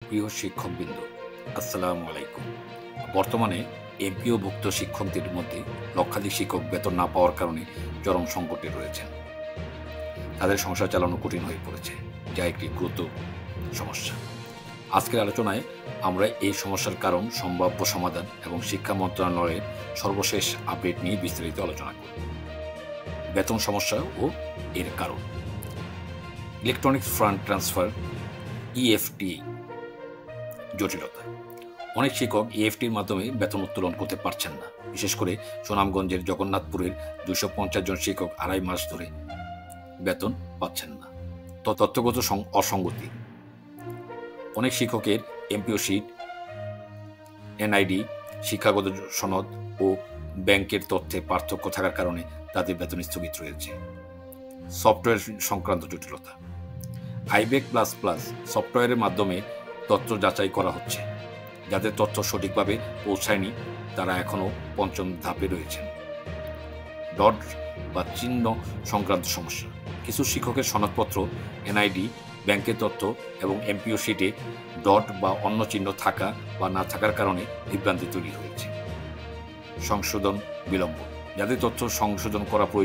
প্রিয় শিক্ষকবৃন্দ, আসসালামু আলাইকুম। বর্তমানে এমপিওভুক্ত শিক্ষকদের মধ্যে লক্ষাধিক শিক্ষক বেতন না পাওয়ার কারণে চরম সংকটে রয়েছেন। তাদের সংসার চালানো কঠিন হয়ে পড়েছে, যা একটি গুরুতর সমস্যা। আজকের আলোচনায় আমরা এই সমস্যার কারণ, সম্ভাব্য সমাধান এবং শিক্ষা মন্ত্রণালয়ের সর্বশেষ আপডেট নিয়ে বিস্তারিত আলোচনা করব। বেতন সমস্যা ও এর কারণ। ইলেকট্রনিক ফান্ড ট্রান্সফার ইএফটি জটিলতা। অনেক শিক্ষক ইএফটির মাধ্যমে বেতন উত্তোলন করতে পারছেন না। বিশেষ করে সুনামগঞ্জের জগন্নাথপুরের 250 জন শিক্ষক 2.5 মাস ধরে বেতন পাচ্ছেন না। তথ্যগত অসঙ্গতি। অনেক শিক্ষকের এমপিও শিট, এনআইডি, শিক্ষাগত সনদ ও ব্যাংকের তথ্যে পার্থক্য থাকার কারণে তাদের বেতন স্থগিত রয়েছে। সফটওয়্যার সংক্রান্ত জটিলতা। আইবেক প্লাস প্লাস সফটওয়্যারের মাধ্যমে তথ্য যাচাই করা হচ্ছে। যাদের তথ্য সঠিকভাবে পৌঁছায়নি তারা এখনও পঞ্চম ধাপে রয়েছেন। ডট বা চিহ্ন সংক্রান্ত সমস্যা। কিছু শিক্ষকের সনদপত্র, এনআইডি, ব্যাংকের তথ্য এবং এমপিও শিটে ডট বা অন্য চিহ্ন থাকা বা না থাকার কারণে বিভ্রান্তি তৈরি হয়েছে। সংশোধন বিলম্ব। যাদের তথ্য সংশোধন করা প্রয়োজন